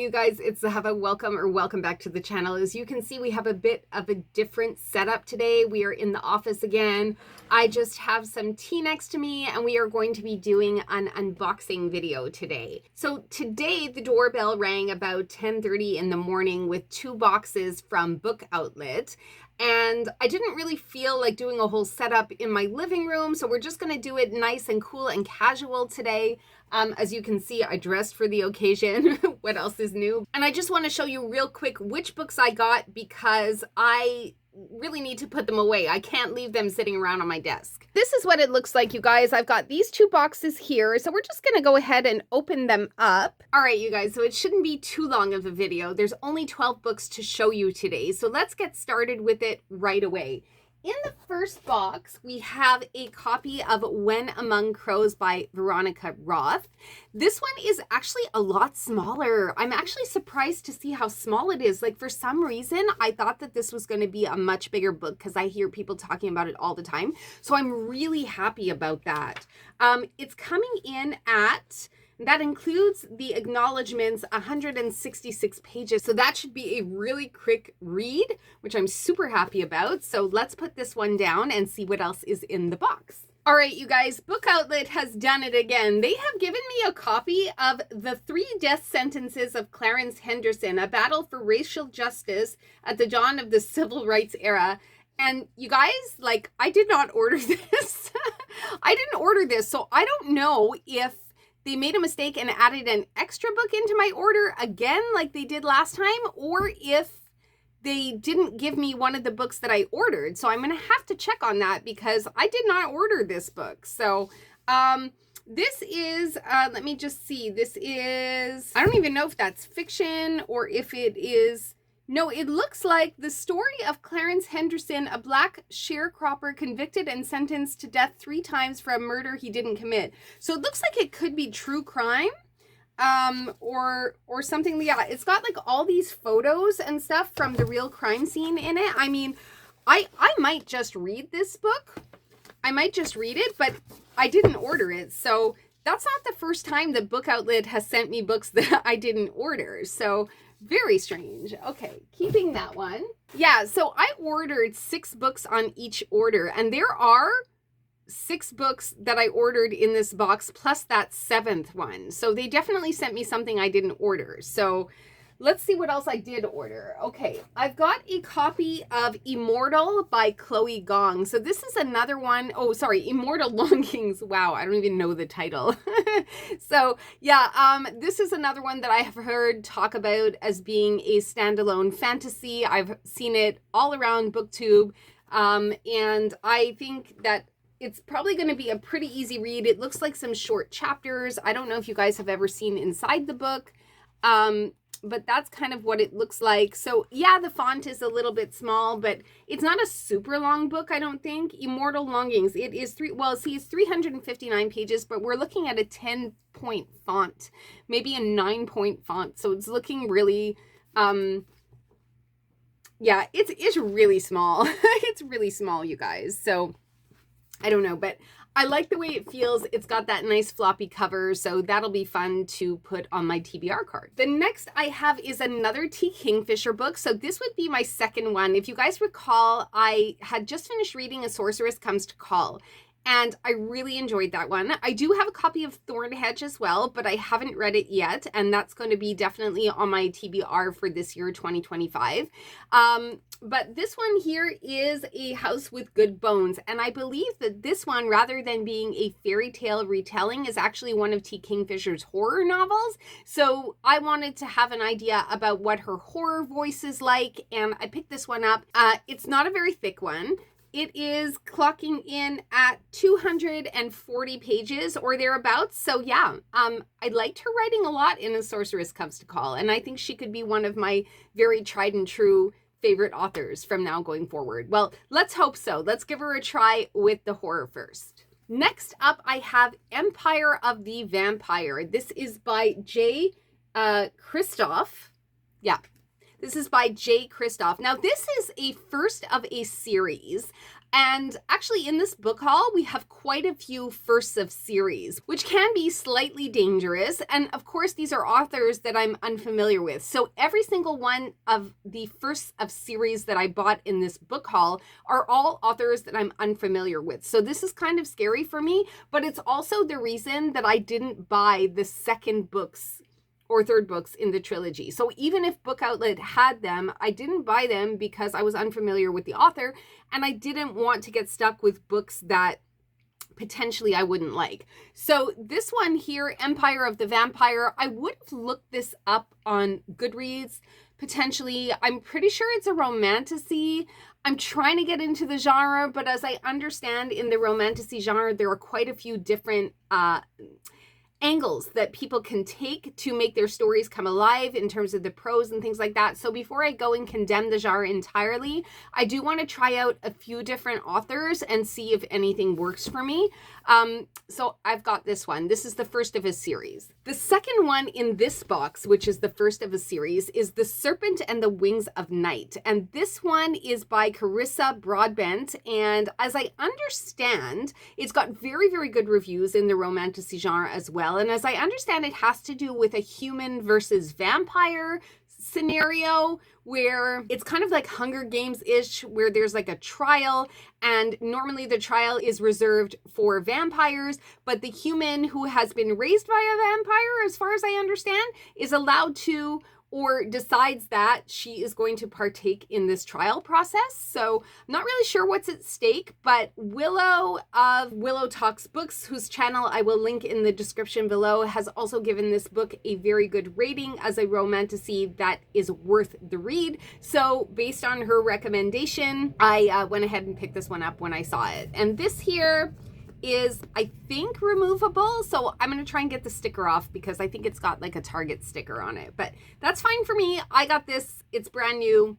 you guys, it's Zahava. Welcome back to the channel. As you can see, we have a bit of a different setup today. We are in the office again. I just have some tea next to me and we are going to be doing an unboxing video today. So today the doorbell rang about 10:30 in the morning with 2 boxes from Book Outlet. And I didn't really feel like doing a whole setup in my living room, so we're just going to do it nice and cool and casual today. As you can see, I dressed for the occasion. What else is new? And I just want to show you real quick which books I got because I really need to put them away. I can't leave them sitting around on my desk. This is what it looks like, you guys. I've got these 2 boxes here, so we're just going to go ahead and open them up. All right, you guys, so it shouldn't be too long of a video. There's only 12 books to show you today, so let's get started with it right away. In the first box, we have a copy of When Among Crows by Veronica Roth. This one is actually a lot smaller. I'm actually surprised to see how small it is. Like, for some reason, I thought that this was going to be a much bigger book because I hear people talking about it all the time. So I'm really happy about that. It's coming in at... That includes the acknowledgements, 166 pages. So that should be a really quick read, which I'm super happy about. So let's put this one down and see what else is in the box. All right, you guys, Book Outlet has done it again. They have given me a copy of The 3 Death Sentences of Clarence Henderson, A Battle for Racial Justice at the Dawn of the Civil Rights Era. And you guys, like, I did not order this. I didn't order this, so I don't know if they made a mistake and added an extra book into my order again, like they did last time, or if they didn't give me one of the books that I ordered. So I'm going to have to check on that because I did not order this book. So this is, let me just see, this is, I don't even know if that's fiction or if it is, no, it looks like the story of Clarence Henderson, a black sharecropper convicted and sentenced to death 3 times for a murder he didn't commit. So it looks like it could be true crime, or something. Yeah, it's got like all these photos and stuff from the real crime scene in it. I mean, I might just read this book. I might just read it, but I didn't order it. So that's not the first time that Book Outlet has sent me books that I didn't order. So very strange. Okay, keeping that one. Yeah, so I ordered 6 books on each order, and there are 6 books that I ordered in this box, plus that 7th one. So they definitely sent me something I didn't order. So let's see what else I did order. Okay, I've got a copy of Immortal by Chloe Gong. So this is another one. Oh, sorry, Immortal Longings. Wow, I don't even know the title. So yeah, this is another one that I have heard talk about as being a standalone fantasy. I've seen it all around BookTube, and I think that it's probably going to be a pretty easy read. It looks like some short chapters. I don't know if you guys have ever seen inside the book. But that's kind of what it looks like. So yeah, the font is a little bit small, but it's not a super long book, I don't think. Immortal Longings, it is it's 359 pages, but we're looking at a 10-point font, maybe a 9-point font. So it's looking really, yeah, it's really small. It's really small, you guys. So I don't know, but I like the way it feels. It's got that nice floppy cover, so that'll be fun to put on my TBR card. The next I have is another T. Kingfisher book. So this would be my second one. If you guys recall, I had just finished reading A Sorceress Comes to Call, and I really enjoyed that one. I do have a copy of Thornhedge as well, but I haven't read it yet, and that's going to be definitely on my TBR for this year, 2025. But this one here is A House with Good Bones, and I believe that this one, rather than being a fairy tale retelling, is actually one of T. Kingfisher's horror novels. So I wanted to have an idea about what her horror voice is like, and I picked this one up. It's not a very thick one. It is clocking in at 240 pages or thereabouts. So yeah, I liked her writing a lot in A Sorceress Comes to Call, and I think she could be one of my very tried and true favorite authors from now going forward. Well, let's hope so. Let's give her a try with the horror first. Next up, I have Empire of the Vampire. This is by J. Christoph. Yeah. This is by J. Kristoff. Now, this is a first of a series. And actually, in this book haul, we have quite a few firsts of series, which can be slightly dangerous. And of course, these are authors that I'm unfamiliar with. So every single one of the firsts of series that I bought in this book haul are all authors that I'm unfamiliar with. So this is kind of scary for me, but it's also the reason that I didn't buy the second books or third books in the trilogy. So even if Book Outlet had them, I didn't buy them because I was unfamiliar with the author and I didn't want to get stuck with books that potentially I wouldn't like. So this one here, Empire of the Vampire, I would have looked this up on Goodreads potentially. I'm pretty sure it's a romantasy. I'm trying to get into the genre, but as I understand in the romantasy genre, there are quite a few different angles that people can take to make their stories come alive in terms of the prose and things like that. So before I go and condemn the genre entirely, I do want to try out a few different authors and see if anything works for me. So I've got this one. This is the first of a series. The second one in this box, which is the first of a series, is The Serpent and the Wings of Night. And this one is by Carissa Broadbent. And as I understand, it's got very, very good reviews in the romantasy genre as well. And as I understand, it has to do with a human versus vampire scenario where it's kind of like Hunger Games-ish, where there's like a trial, and normally the trial is reserved for vampires, but the human who has been raised by a vampire, as far as I understand, is allowed to or decides that she is going to partake in this trial process. So I'm not really sure what's at stake, but Willow of Willow Talks Books, whose channel I will link in the description below, has also given this book a very good rating as a romantasy that is worth the read. So based on her recommendation, I went ahead and picked this one up when I saw it. And this here is, I think, removable. So I'm going to try and get the sticker off because I think it's got like a Target sticker on it. But that's fine for me. I got this. It's brand new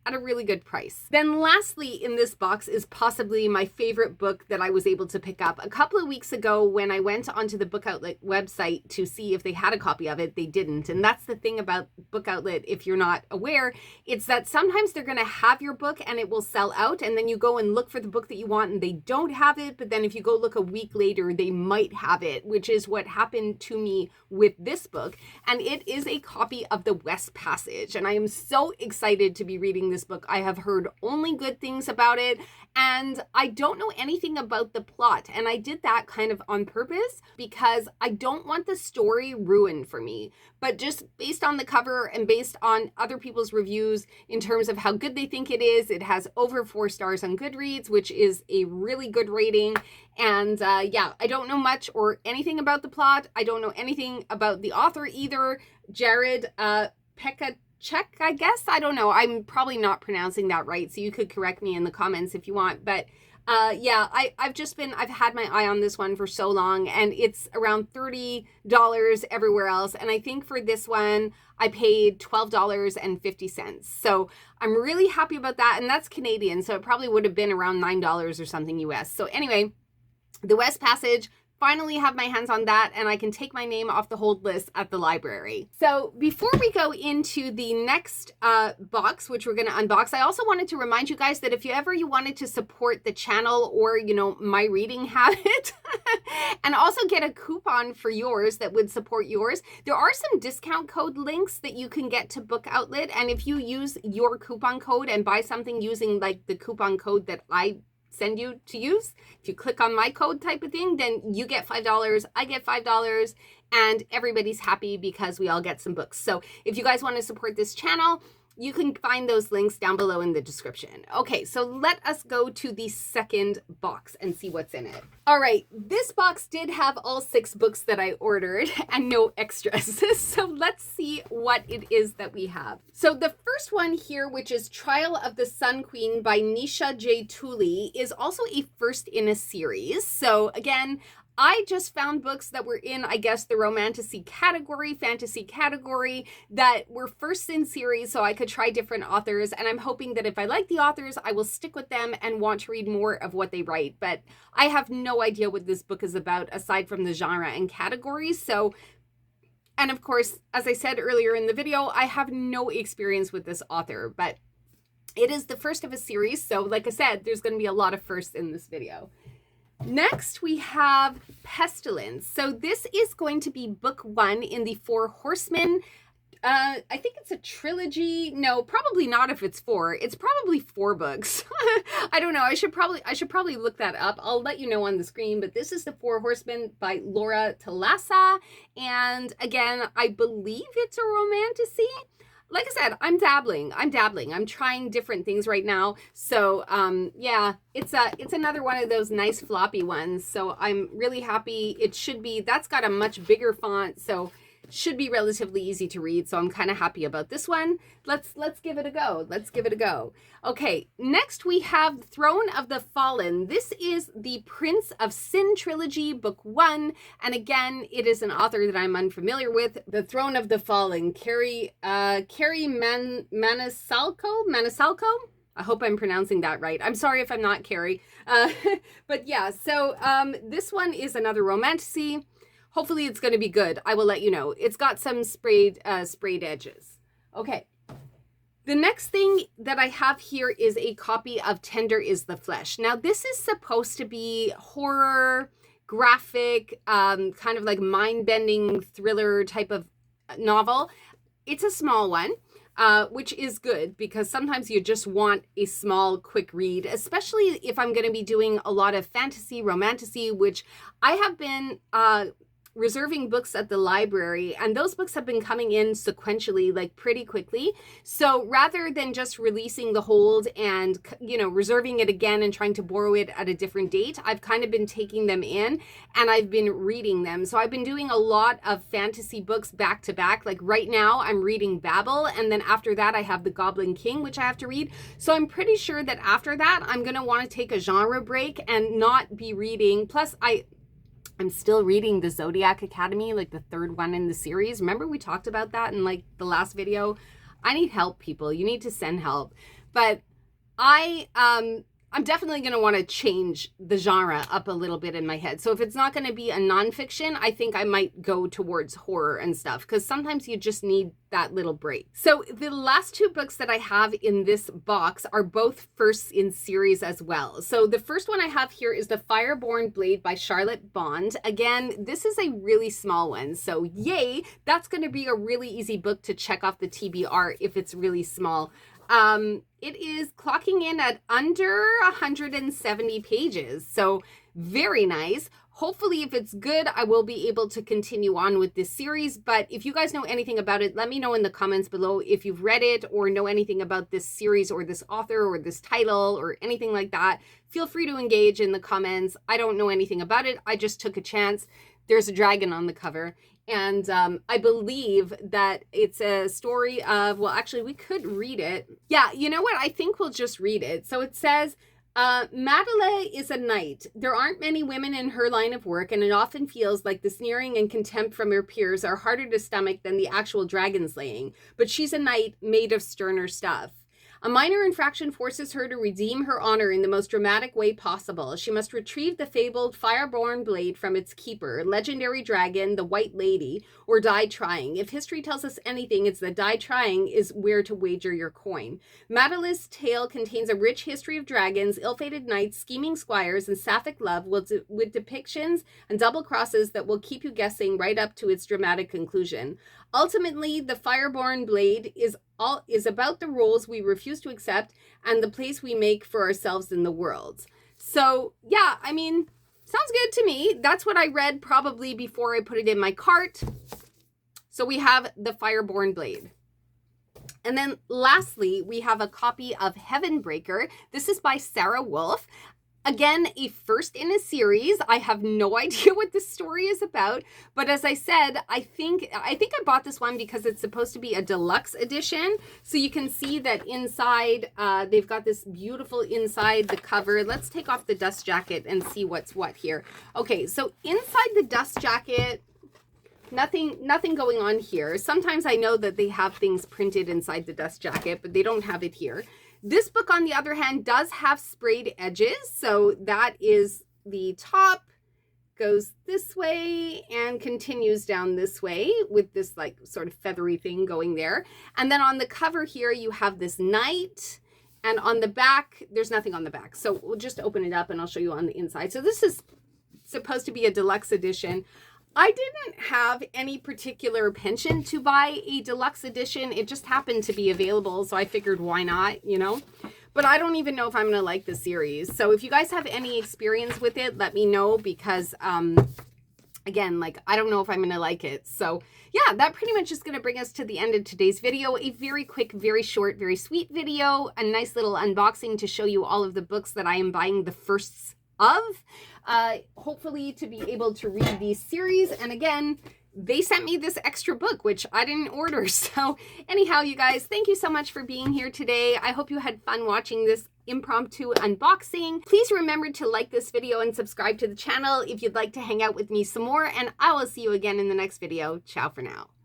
at a really good price. Then lastly in this box is possibly my favorite book that I was able to pick up. A couple of weeks ago when I went onto the Book Outlet website to see if they had a copy of it, they didn't. And that's the thing about Book Outlet, if you're not aware, it's that sometimes they're going to have your book and it will sell out, and then you go and look for the book that you want and they don't have it, but then if you go look a week later, they might have it, which is what happened to me with this book. And it is a copy of The West Passage, and I am so excited to be reading this book. I have heard only good things about it, and I don't know anything about the plot, and I did that kind of on purpose because I don't want the story ruined for me. But just based on the cover and based on other people's reviews in terms of how good they think it has over 4 stars on Goodreads, which is a really good rating. And yeah, I don't know much or anything about the plot. I don't know anything about the author either. Jared Pekacek, I guess. I don't know. I'm probably not pronouncing that right, so you could correct me in the comments if you want. But yeah, I've had my eye on this one for so long, and it's around $30 everywhere else. And I think for this one, I paid $12.50. So I'm really happy about that. And that's Canadian, so it probably would have been around $9 or something US. So anyway, The West Passage, finally have my hands on that, and I can take my name off the hold list at the library. So before we go into the next box, which we're going to unbox, I also wanted to remind you guys that if you wanted to support the channel or, you know, my reading habit and also get a coupon for yours that would support yours, there are some discount code links that you can get to Book Outlet. And if you use your coupon code and buy something using like the coupon code that I send you to use, if you click on my code type of thing, then you get $5, I get $5, and everybody's happy because we all get some books. So if you guys want to support this channel, you can find those links down below in the description. Okay, so let us go to the second box and see what's in it. All right, this box did have all 6 books that I ordered and no extras. So let's see what it is that we have. So the first one here, which is Trial of the Sun Queen by Nisha J. Tooley, is also a first in a series. So again, I just found books that were in, I guess, the romantasy category, fantasy category, that were first in series so I could try different authors. And I'm hoping that if I like the authors, I will stick with them and want to read more of what they write. But I have no idea what this book is about aside from the genre and categories. So And of course, as I said earlier in the video, I have no experience with this author, but it is the first of a series. So like I said, there's going to be a lot of firsts in this video. Next, we have Pestilence. So this is going to be book 1 in the Four Horsemen. I think it's a trilogy. No, probably not if it's 4. It's probably 4 books. I don't know. I should probably look that up. I'll let you know on the screen, but this is The Four Horsemen by Laura Talassa. And again, I believe it's a romantasy. Like I said, I'm dabbling. I'm trying different things right now. So, yeah, it's another one of those nice floppy ones. So I'm really happy. It should be, that's got a much bigger font. So should be relatively easy to read. So I'm kind of happy about this one. Let's give it a go. Let's give it a go. Okay, next we have Throne of the Fallen. This is the Prince of Sin trilogy, book 1. And again, it is an author that I'm unfamiliar with. The Throne of the Fallen, Carrie Manisalco? I hope I'm pronouncing that right. I'm sorry if I'm not, Carrie. But yeah, so this one is another romantasy. Hopefully it's going to be good. I will let you know. It's got some sprayed edges. Okay. The next thing that I have here is a copy of Tender is the Flesh. Now, this is supposed to be horror, graphic, kind of like mind-bending thriller type of novel. It's a small one. Which is good because sometimes you just want a small, quick read, especially if I'm going to be doing a lot of fantasy, romantasy, which I have been reserving books at the library, and those books have been coming in sequentially, like pretty quickly. So rather than just releasing the hold and, you know, reserving it again and trying to borrow it at a different date, I've kind of been taking them in and I've been reading them. So I've been doing a lot of fantasy books back to back. Like right now I'm reading Babel, and then after that I have The Goblin King, which I have to read. So I'm pretty sure that after that I'm going to want to take a genre break and not be reading. Plus I'm still reading the Zodiac Academy, like the 3rd one in the series. Remember we talked about that in like the last video? I need help, people. You need to send help. But I'm definitely going to want to change the genre up a little bit in my head. So if it's not going to be a nonfiction, I think I might go towards horror and stuff, because sometimes you just need that little break. So the last 2 books that I have in this box are both firsts in series as well. So the first one I have here is The Fireborn Blade by Charlotte Bond. Again, this is a really small one. So yay, that's going to be a really easy book to check off the TBR if it's really small. It is clocking in at under 170 pages. So very nice. Hopefully, if it's good, I will be able to continue on with this series. But if you guys know anything about it, let me know in the comments below if you've read it or know anything about this series or this author or this title or anything like that. Feel free to engage in the comments. I don't know anything about it. I just took a chance. There's a dragon on the cover. And I believe that it's a story of, well, actually, we could read it. Yeah, you know what? I think we'll just read it. So it says, Madeleine is a knight. There aren't many women in her line of work, and it often feels like the sneering and contempt from her peers are harder to stomach than the actual dragon slaying. But she's a knight made of sterner stuff. A minor infraction forces her to redeem her honor in the most dramatic way possible. She must retrieve the fabled fireborn blade from its keeper, legendary dragon, the White Lady, or die trying. If history tells us anything, it's that die trying is where to wager your coin. Madeleine's tale contains a rich history of dragons, ill-fated knights, scheming squires, and sapphic love with depictions and double crosses that will keep you guessing right up to its dramatic conclusion. Ultimately, the Fireborn Blade is about the roles we refuse to accept and the place we make for ourselves in the world. So, yeah, I mean, sounds good to me. That's what I read probably before I put it in my cart. So we have the Fireborn Blade. And then lastly, we have a copy of Heavenbreaker. This is by Sarah Wolf. Again, a first in a series. I have no idea what this story is about, but as I said, I think I bought this one because it's supposed to be a deluxe edition. So you can see that inside, they've got this beautiful inside the cover. Let's take off the dust jacket and see what's what here. Okay, so inside the dust jacket, nothing going on here. Sometimes I know that they have things printed inside the dust jacket, but they don't have it here. This book, on the other hand, does have sprayed edges. So that is the top goes this way and continues down this way with this like sort of feathery thing going there. And then on the cover here, you have this knight, and on the back, there's nothing on the back. So we'll just open it up and I'll show you on the inside. So this is supposed to be a deluxe edition. I didn't have any particular penchant to buy a deluxe edition. It just happened to be available, so I figured why not, you know? But I don't even know if I'm going to like the series. So if you guys have any experience with it, let me know, because again, like, I don't know if I'm going to like it. So yeah, that pretty much is going to bring us to the end of today's video. A very quick, very short, very sweet video, a nice little unboxing to show you all of the books that I am buying the firsts of, hopefully to be able to read these series. And again, they sent me this extra book, which I didn't order. So anyhow, you guys, thank you so much for being here today. I hope you had fun watching this impromptu unboxing. Please remember to like this video and subscribe to the channel if you'd like to hang out with me some more, and I will see you again in the next video. Ciao for now.